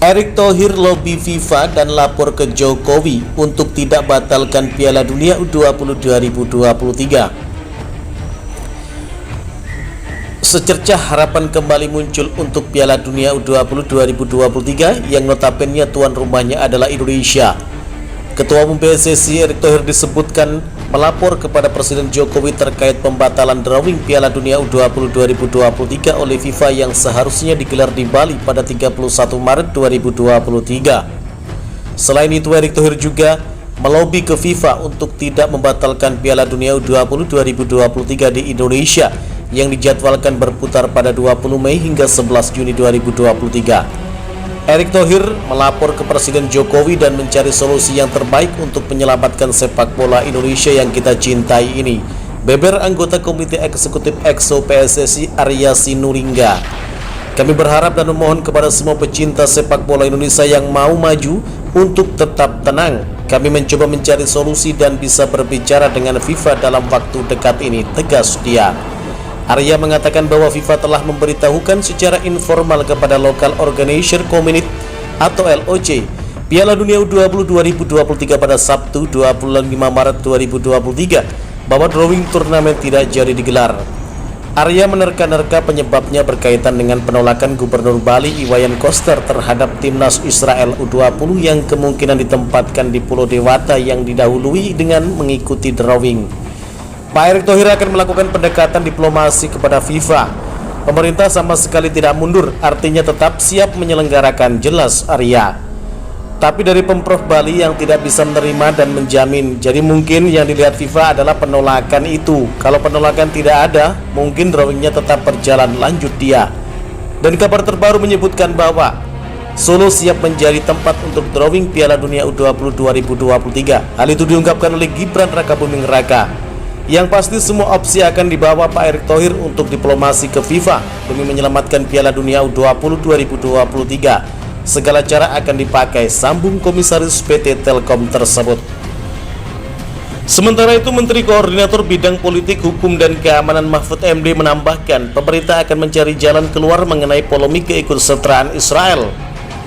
Erick Thohir lobi FIFA dan lapor ke Jokowi untuk tidak batalkan Piala Dunia U20 2023. Secercah harapan kembali muncul untuk Piala Dunia U20 2023 yang notabene tuan rumahnya adalah Indonesia. Ketua Umum PSSI Erick Thohir disebutkan melapor kepada Presiden Jokowi terkait pembatalan drawing Piala Dunia U20 2023 oleh FIFA yang seharusnya digelar di Bali pada 31 Maret 2023. Selain itu, Erick Thohir juga melobi ke FIFA untuk tidak membatalkan Piala Dunia U20 2023 di Indonesia yang dijadwalkan berputar pada 20 Mei hingga 11 Juni 2023. Erick Thohir melapor ke Presiden Jokowi dan mencari solusi yang terbaik untuk menyelamatkan sepak bola Indonesia yang kita cintai ini. Beber anggota Komite Eksekutif EXO PSSI Arya Sinulinga. Kami berharap dan memohon kepada semua pecinta sepak bola Indonesia yang mau maju untuk tetap tenang. Kami mencoba mencari solusi dan bisa berbicara dengan FIFA dalam waktu dekat ini, tegas dia. Arya mengatakan bahwa FIFA telah memberitahukan secara informal kepada Local Organization Committee atau LOC Piala Dunia U20 2023 pada Sabtu 25 Maret 2023 bahwa drawing turnamen tidak jadi digelar. Arya menerka-nerka penyebabnya berkaitan dengan penolakan Gubernur Bali Iwayan Koster terhadap timnas Israel U20 yang kemungkinan ditempatkan di Pulau Dewata yang didahului dengan mengikuti drawing. Pak Erick Thohir akan melakukan pendekatan diplomasi kepada FIFA. Pemerintah sama sekali tidak mundur, artinya tetap siap menyelenggarakan, jelas Arya. Tapi dari Pemprov Bali yang tidak bisa menerima dan menjamin, jadi mungkin yang dilihat FIFA adalah penolakan itu. Kalau penolakan tidak ada, mungkin drawingnya tetap berjalan, lanjut dia. Dan kabar terbaru menyebutkan bahwa Solo siap menjadi tempat untuk drawing Piala Dunia U20 2023. Hal itu diungkapkan oleh Gibran Rakabuming Raka. Yang pasti semua opsi akan dibawa Pak Erick Thohir untuk diplomasi ke FIFA demi menyelamatkan Piala Dunia U20 2023. Segala cara akan dipakai, sambung Komisaris PT Telkom tersebut. Sementara itu, Menteri Koordinator Bidang Politik, Hukum, dan Keamanan Mahfud MD menambahkan pemerintah akan mencari jalan keluar mengenai polemik keikutsertaan Israel.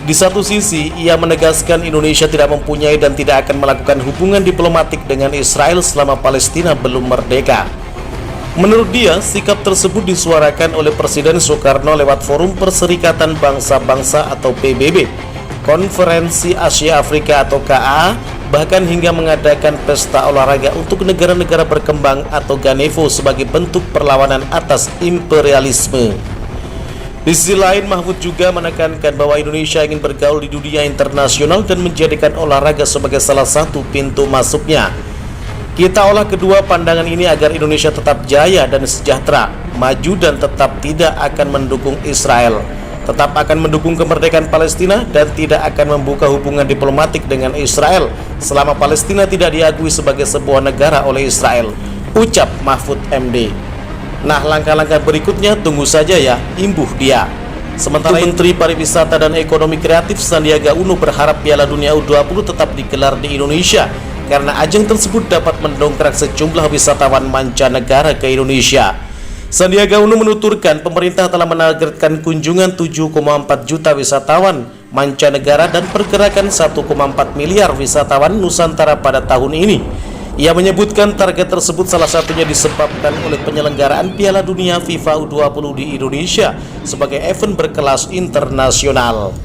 Di satu sisi, ia menegaskan Indonesia tidak mempunyai dan tidak akan melakukan hubungan diplomatik dengan Israel selama Palestina belum merdeka. Menurut dia, sikap tersebut disuarakan oleh Presiden Soekarno lewat Forum Perserikatan Bangsa-Bangsa atau PBB, Konferensi Asia Afrika atau KA, bahkan hingga mengadakan pesta olahraga untuk negara-negara berkembang atau Ganevo sebagai bentuk perlawanan atas imperialisme. Di sisi lain, Mahfud juga menekankan bahwa Indonesia ingin bergaul di dunia internasional dan menjadikan olahraga sebagai salah satu pintu masuknya. Kita olah kedua pandangan ini agar Indonesia tetap jaya dan sejahtera, maju dan tetap tidak akan mendukung Israel, tetap akan mendukung kemerdekaan Palestina dan tidak akan membuka hubungan diplomatik dengan Israel selama Palestina tidak diakui sebagai sebuah negara oleh Israel, ucap Mahfud MD. Nah, langkah-langkah berikutnya tunggu saja ya, imbuh dia. Sementara Menteri Pariwisata dan Ekonomi Kreatif Sandiaga Uno berharap Piala Dunia U20 tetap digelar di Indonesia karena ajang tersebut dapat mendongkrak sejumlah wisatawan mancanegara ke Indonesia. Sandiaga Uno menuturkan pemerintah telah menargetkan kunjungan 7,4 juta wisatawan mancanegara dan pergerakan 1,4 miliar wisatawan Nusantara pada tahun ini. Ia menyebutkan target tersebut salah satunya disebabkan oleh penyelenggaraan Piala Dunia FIFA U20 di Indonesia sebagai event berkelas internasional.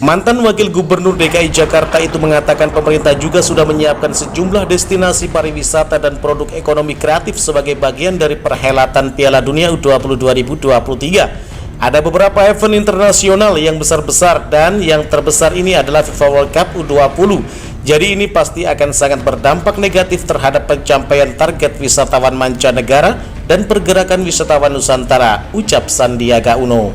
Mantan Wakil Gubernur DKI Jakarta itu mengatakan pemerintah juga sudah menyiapkan sejumlah destinasi pariwisata dan produk ekonomi kreatif sebagai bagian dari perhelatan Piala Dunia U20 2023. Ada beberapa event internasional yang besar-besar dan yang terbesar ini adalah FIFA World Cup U20. Jadi ini pasti akan sangat berdampak negatif terhadap pencapaian target wisatawan mancanegara dan pergerakan wisatawan Nusantara, ucap Sandiaga Uno.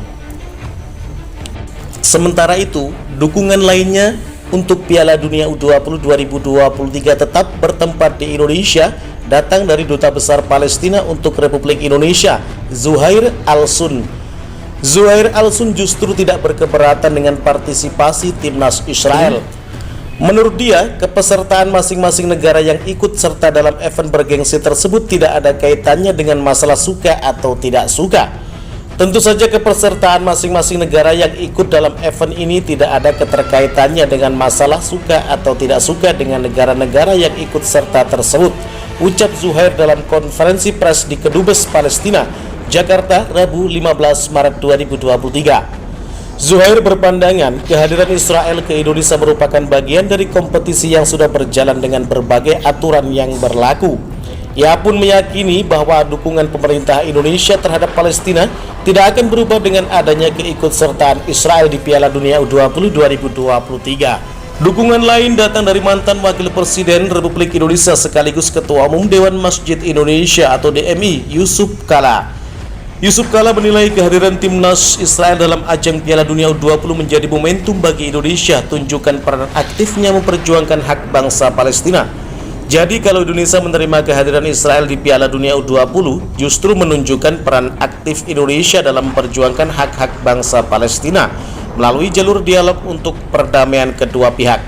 Sementara itu, dukungan lainnya untuk Piala Dunia U20 2023 tetap bertempat di Indonesia datang dari Duta Besar Palestina untuk Republik Indonesia, Zuhair Al-Sun. Zuhair Al-Sun justru tidak berkeberatan dengan partisipasi timnas Israel. Menurut dia, kepesertaan masing-masing negara yang ikut serta dalam event bergengsi tersebut tidak ada kaitannya dengan masalah suka atau tidak suka. Tentu saja kepesertaan masing-masing negara yang ikut dalam event ini tidak ada keterkaitannya dengan masalah suka atau tidak suka dengan negara-negara yang ikut serta tersebut, ucap Zuhair dalam konferensi pers di Kedubes Palestina, Jakarta, Rabu 15 Maret 2023. Zuhair berpandangan kehadiran Israel ke Indonesia merupakan bagian dari kompetisi yang sudah berjalan dengan berbagai aturan yang berlaku. Ia pun meyakini bahwa dukungan pemerintah Indonesia terhadap Palestina tidak akan berubah dengan adanya keikutsertaan Israel di Piala Dunia U20 2023. Dukungan lain datang dari mantan Wakil Presiden Republik Indonesia sekaligus Ketua Umum Dewan Masjid Indonesia atau DMI, Yusuf Kala. Yusuf Kala menilai kehadiran timnas Israel dalam ajang Piala Dunia U20 menjadi momentum bagi Indonesia, tunjukkan peran aktifnya memperjuangkan hak bangsa Palestina. Jadi kalau Indonesia menerima kehadiran Israel di Piala Dunia U20 justru menunjukkan peran aktif Indonesia dalam memperjuangkan hak-hak bangsa Palestina melalui jalur dialog untuk perdamaian kedua pihak,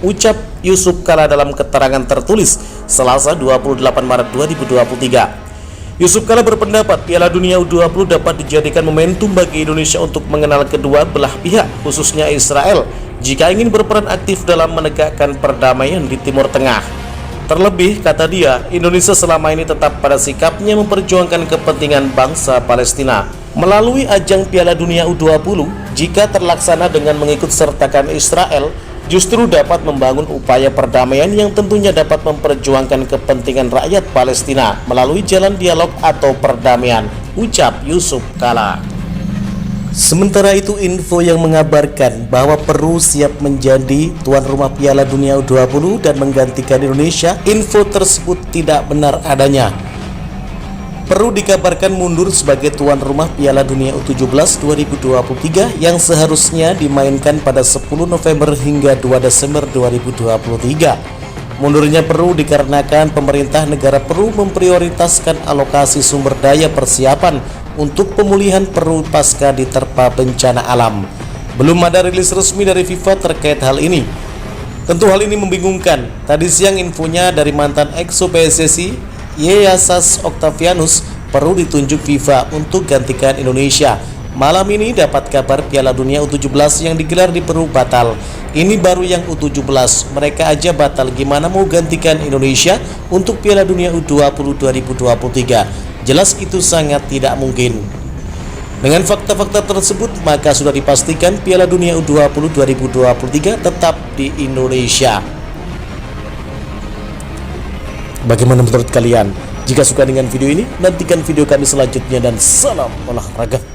ucap Yusuf Kala dalam keterangan tertulis Selasa 28 Maret 2023. Yusuf Kala berpendapat Piala Dunia U20 dapat dijadikan momentum bagi Indonesia untuk mengenal kedua belah pihak, khususnya Israel, jika ingin berperan aktif dalam menegakkan perdamaian di Timur Tengah. Terlebih, kata dia, Indonesia selama ini tetap pada sikapnya memperjuangkan kepentingan bangsa Palestina. Melalui ajang Piala Dunia U20, jika terlaksana dengan mengikut sertakan Israel, justru dapat membangun upaya perdamaian yang tentunya dapat memperjuangkan kepentingan rakyat Palestina melalui jalan dialog atau perdamaian, ucap Yusuf Kala. Sementara itu, info yang mengabarkan bahwa Peru siap menjadi tuan rumah Piala Dunia U20 dan menggantikan Indonesia, info tersebut tidak benar adanya. Peru dikabarkan mundur sebagai tuan rumah Piala Dunia U17 2023 yang seharusnya dimainkan pada 10 November hingga 2 Desember 2023. Mundurnya Peru dikarenakan pemerintah negara Peru memprioritaskan alokasi sumber daya persiapan untuk pemulihan Peru pasca diterpa bencana alam. Belum ada rilis resmi dari FIFA terkait hal ini. Tentu hal ini membingungkan. Tadi siang infonya dari mantan EXO PSSI, Yeyasus Octavianus, Peru ditunjuk FIFA untuk gantikan Indonesia. Malam ini dapat kabar Piala Dunia U17 yang digelar di Peru batal. Ini baru yang U17, mereka aja batal, gimana mau gantikan Indonesia untuk Piala Dunia U20 2023? Jelas itu sangat tidak mungkin. Dengan fakta-fakta tersebut, maka sudah dipastikan Piala Dunia U20 2023 tetap di Indonesia. Bagaimana menurut kalian? Jika suka dengan video ini, nantikan video kami selanjutnya dan salam olahraga.